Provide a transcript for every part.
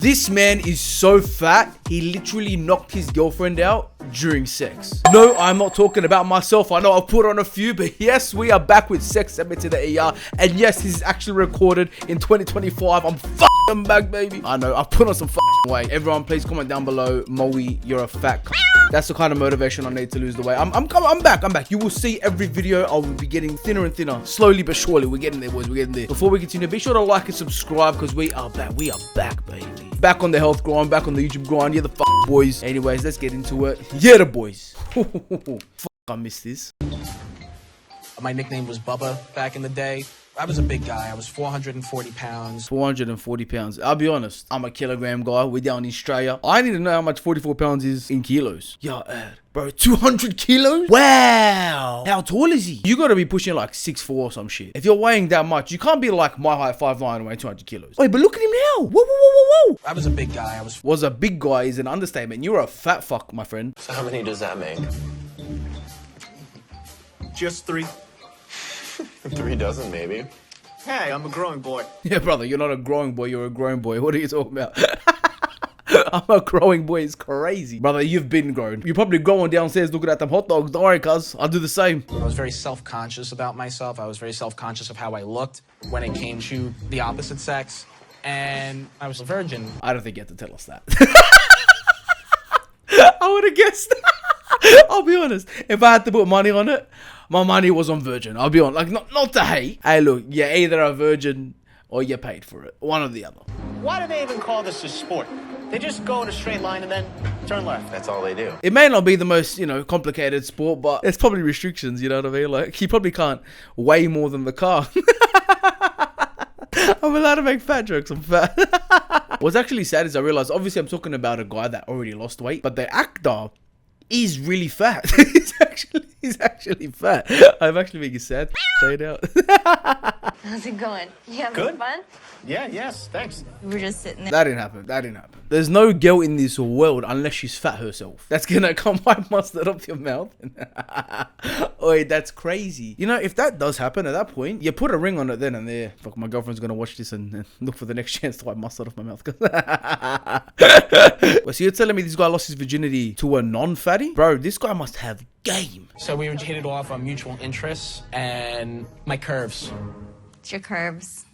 This man is so fat, he literally knocked his girlfriend out during sex. No, I'm not talking about myself. I know I've put on a few, but yes, we are back with Sex Submit to the ER. And yes, this is actually recorded in 2025. I'm f***ing back, baby. I know, I've put on some f***ing weight. Everyone, please comment down below, Moey, you're a fat c***. That's the kind of motivation I need to lose the weight. I'm back. You will see every video I will be getting thinner and thinner. Slowly but surely, we're getting there, boys. We're getting there. Before we continue, be sure to like and subscribe because we are back. We are back, baby. Back on the health grind, back on the YouTube grind. Yeah, the f boys. Anyways, let's get into it. Yeah, the boys. Fuck, I missed this. My nickname was Bubba back in the day. I was a big guy. I was 440 pounds. 440 pounds. I'll be honest. I'm a kilogram guy. We're down in Australia. I need to know how much 44 pounds is in kilos. Yo, bro, 200 kilos? Wow. How tall is he? You gotta be pushing like 6'4" or some shit. If you're weighing that much, you can't be like my height, 5'9", and weigh 200 kilos. Wait, but look at him now. Whoa. I was a big guy. Was a big guy is an understatement. You're a fat fuck, my friend. So how many does that make? Just 3. 3 dozen, maybe. Hey, I'm a growing boy. Yeah, brother, you're not a growing boy. You're a grown boy. What are you talking about? I'm a growing boy. It's crazy. Brother, you've been grown. You're probably growing downstairs looking at them hot dogs. Don't worry, cuz. I'll do the same. I was very self-conscious about myself. I was very self-conscious of how I looked when it came to the opposite sex. And I was a virgin. I don't think you have to tell us that. I would have guessed. I'll be honest. If I had to put money on it, my money was on virgin. I'll be honest. Like, not to hate. Hey, look, you're either a virgin or you paid for it. One or the other. Why do they even call this a sport? They just go in a straight line and then turn left. That's all they do. It may not be the most, complicated sport, but there's probably restrictions, you know what I mean? Like, you probably can't weigh more than the car. I'm allowed to make fat jokes. I'm fat. What's actually sad is I realized, obviously I'm talking about a guy that already lost weight, but the actor is really fat. he's actually fat. I'm actually making sad. Say it out. How's it going? You having Good. fun? Yeah, yes, thanks. We were just sitting there. That didn't happen. There's no girl in this world unless she's fat herself that's gonna come wipe mustard off your mouth. Oi, that's crazy. You know, if that does happen at that point, you put a ring on it then and there. Fuck, my girlfriend's gonna watch this and look for the next chance to wipe mustard off my mouth. Well, so you're telling me this guy lost his virginity to a non-fatty? Bro, this guy must have game. So we hit it off on mutual interests and my curves. It's your curves.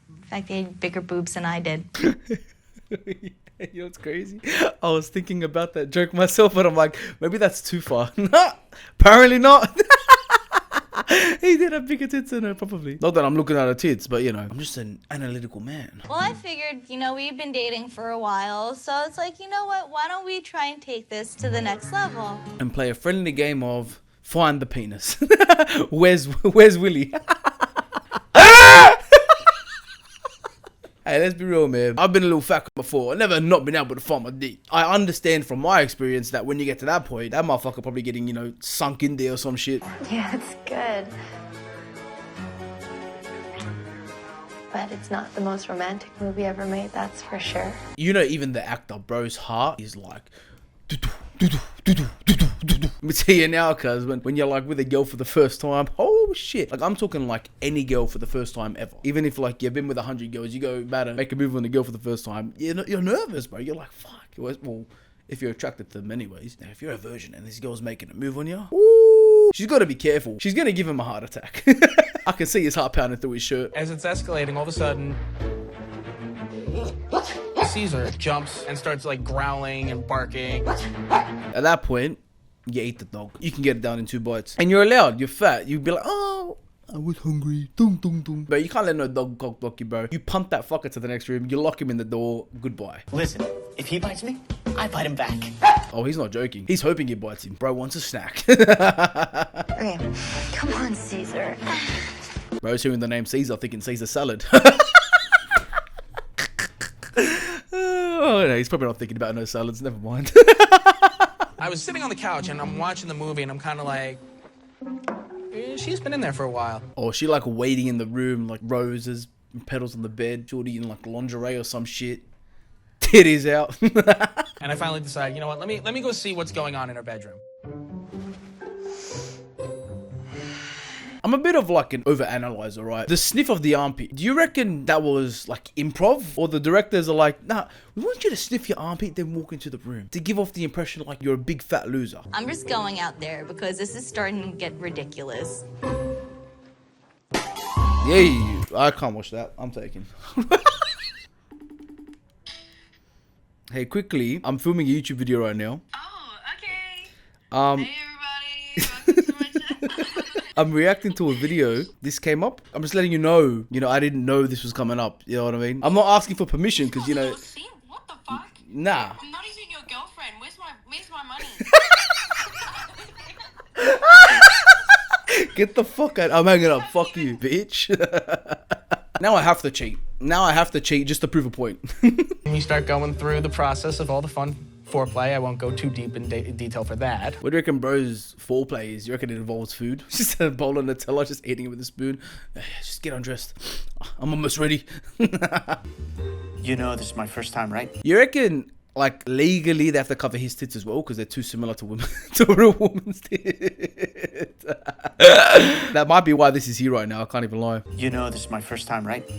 In fact, they had bigger boobs than I did. You know what's crazy? I was thinking about that joke myself, but I'm like, maybe that's too far. Apparently not. He did have bigger tits than her, probably. Not that I'm looking at her tits, but I'm just an analytical man. Well, I figured, we've been dating for a while, so it's like, you know what? Why don't we try and take this to the next level? And play a friendly game of find the penis. Where's Willie? Hey, let's be real, man. I've been a little fat before. I've never not been able to find my dick. I understand from my experience that when you get to that point, that motherfucker probably getting, sunk in there or some shit. Yeah, it's good. But it's not the most romantic movie ever made, that's for sure. Even the actor, bro's heart is like... Let me tell you now, cuz when you're like with a girl for the first time, oh shit. Like I'm talking like any girl for the first time ever. Even if like you've been with 100 girls, you go about to make a move on a girl for the first time, you're nervous, bro. You're like, fuck. Well, if you're attracted to them anyways. Now, if you're a virgin and this girl's making a move on you, ooh, she's got to be careful. She's going to give him a heart attack. I can see his heart pounding through his shirt. As it's escalating, all of a sudden, Caesar jumps and starts like growling and barking. At that point, you eat the dog. You can get it down in 2 bites. And you're allowed. You're fat. You'd be like, oh, I was hungry. Dum, dum, dum. But you can't let no dog cock block you, bro. You punt that fucker to the next room. You lock him in the door. Goodbye. Listen, if he bites me, I bite him back. Oh, he's not joking. He's hoping he bites him. Bro wants a snack. Okay, come on, Caesar. Bro's hearing the name Caesar, thinking Caesar salad. Oh, no, he's probably not thinking about no salads. Never mind. I was sitting on the couch and I'm watching the movie and I'm kind of like, she's been in there for a while. Or she like waiting in the room, like roses and petals on the bed, shorty in like lingerie or some shit. Titties out. And I finally decided, you know what, let me go see what's going on in her bedroom. I'm a bit of like an overanalyzer, right? The sniff of the armpit. Do you reckon that was like improv? Or the directors are like, nah, we want you to sniff your armpit, then walk into the room. To give off the impression like you're a big fat loser. I'm just going out there because this is starting to get ridiculous. Yeah, I can't watch that. I'm taking. Hey, quickly, I'm filming a YouTube video right now. Oh, okay. Hey everybody, welcome to my channel. I'm reacting to a video. This came up. I'm just letting you know, I didn't know this was coming up. You know what I mean? I'm not asking for permission because, What the fuck? nah. I'm not even your girlfriend. Where's my money? Get the fuck out. I'm hanging up. Fuck you, bitch. Now I have to cheat. Now I have to cheat just to prove a point. You start going through the process of all the fun foreplay. I won't go too deep in detail for that. What do you reckon bro's foreplay is? You reckon it involves food? Just a bowl of Nutella, just eating it with a spoon. Just get undressed. I'm almost ready. You know this is my first time, right? You reckon, like, legally they have to cover his tits as well because they're too similar to women, to a real woman's tits? That might be why this is here right now. I can't even lie. You know this is my first time, right?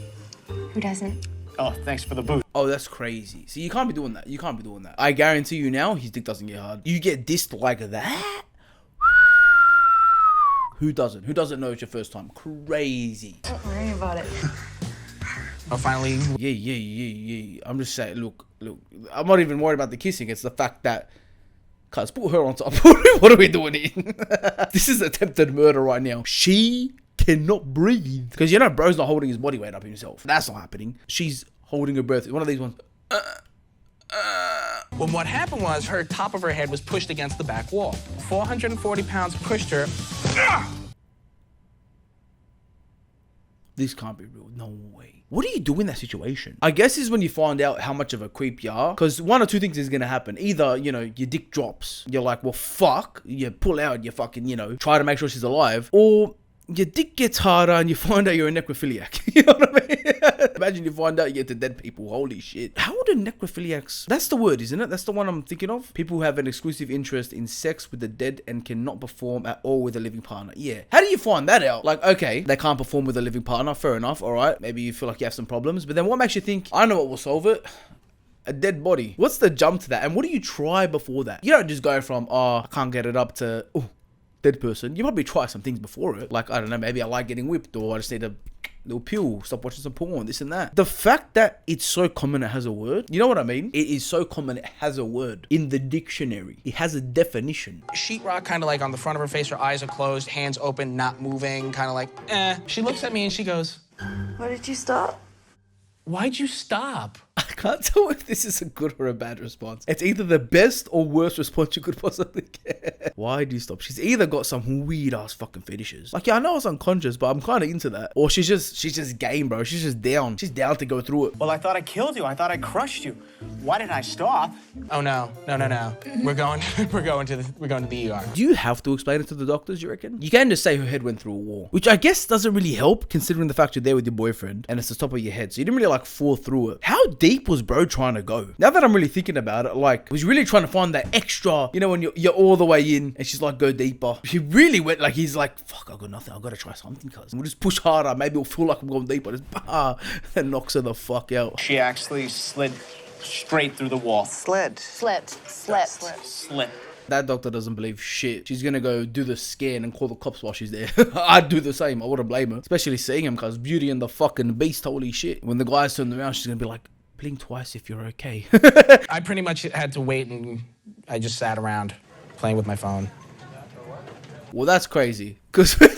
Who doesn't? Oh, thanks for the boost. Oh, that's crazy. See, you can't be doing that. You can't be doing that. I guarantee you now, his dick doesn't get hard. You get dissed like that? Who doesn't? Who doesn't know it's your first time? Crazy. Don't worry about it. Finally, Yeah. I'm just saying, look. I'm not even worried about the kissing. It's the fact that, cuz, put her on top. What are we doing here? This is attempted murder right now. She cannot breathe. Because, bro's not holding his body weight up himself. That's not happening. She's holding her breath. One of these ones. well, what happened was her top of her head was pushed against the back wall. 440 pounds pushed her. This can't be real. No way. What do you do in that situation? I guess is when you find out how much of a creep you are. Because one or two things is going to happen. Either, your dick drops. You're like, well, fuck. You pull out. You fucking, try to make sure she's alive. Or your dick gets harder and you find out you're a necrophiliac. You know what I mean? Imagine you find out you get to dead people. Holy shit. How would a necrophiliacs... That's the word, isn't it? That's the one I'm thinking of. People who have an exclusive interest in sex with the dead and cannot perform at all with a living partner. Yeah. How do you find that out? Like, okay, they can't perform with a living partner. Fair enough. All right. Maybe you feel like you have some problems. But then what makes you think, I know what will solve it? A dead body. What's the jump to that? And what do you try before that? You don't just go from, I can't get it up to, dead person. You probably try some things before it. Like, I don't know, maybe I like getting whipped, or I just need a little pill, stop watching some porn, this and that. The fact that it's so common it has a word, you know what I mean? It is so common it has a word in the dictionary. It has a definition. Sheetrock, kind of like on the front of her face, her eyes are closed, hands open, not moving, kind of like, She looks at me and she goes, Why did you stop? why'd you stop? I can't tell if this is a good or a bad response. It's either the best or worst response you could possibly get. Why do you stop? She's either got some weird ass fucking fetishes. Like, yeah, I know it's unconscious, but I'm kind of into that. Or she's just game, bro. She's just down. She's down to go through it. Well, I thought I killed you. I thought I crushed you. Why did I stop? Oh no. We're going to the ER. Do you have to explain it to the doctors, you reckon? You can just say her head went through a wall, which I guess doesn't really help considering the fact you're there with your boyfriend and it's the top of your head. So you didn't really like fall through it. How deep was bro trying to go? Now that I'm really thinking about it, like, was really trying to find that extra, when you're all the way in and she's like, go deeper. He really went like, he's like, fuck, I got nothing. I got to try something, cuz. We'll just push harder. Maybe it'll feel like I'm going deeper. Just and knocks her the fuck out. She actually slid straight through the wall. Slipped. That doctor doesn't believe shit. She's gonna go do the scan and call the cops while she's there. I'd do the same. I wouldn't blame her. Especially seeing him, cuz Beauty and the fucking Beast, holy shit. When the guys turn around, she's gonna be like, blink twice if you're okay. I pretty much had to wait, and I just sat around playing with my phone. Well, that's crazy. Cause you can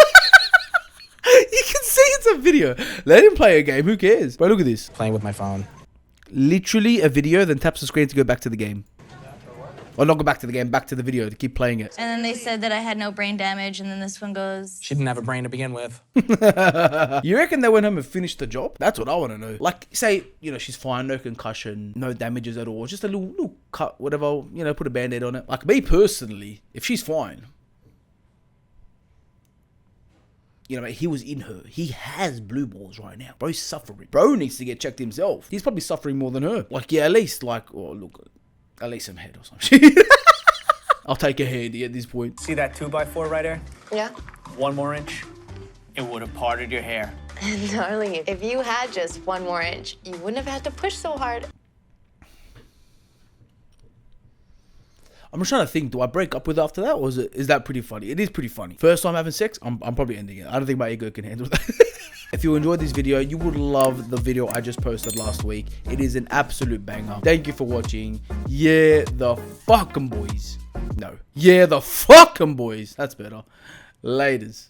see it's a video. Let him play a game. Who cares? Bro, look at this. Playing with my phone. Literally a video, then taps the screen to go back to the game. Or not go back to the game, back to the video to keep playing it. And then they said that I had no brain damage, and then this one goes... She didn't have a brain to begin with. You reckon they went home and finished the job? That's what I want to know. Like, say, she's fine, no concussion, no damages at all, just a little cut, whatever, put a band-aid on it. Like, me personally, if she's fine, he was in her. He has blue balls right now. Bro's suffering. Bro needs to get checked himself. He's probably suffering more than her. Like, yeah, at least, at least some head or something. I'll take a head at this point. See that 2x4 right there? Yeah. 1 more inch. it would have parted your hair. Darling, if you had just 1 more inch, you wouldn't have had to push so hard. I'm just trying to think, do I break up with her after that, or is that pretty funny? It is pretty funny. First time having sex, I'm probably ending it. I don't think my ego can handle that. If you enjoyed this video, you would love the video I just posted last week. It is an absolute banger. Thank you for watching. Yeah, the fucking boys. No. Yeah, the fucking boys. That's better. Laters.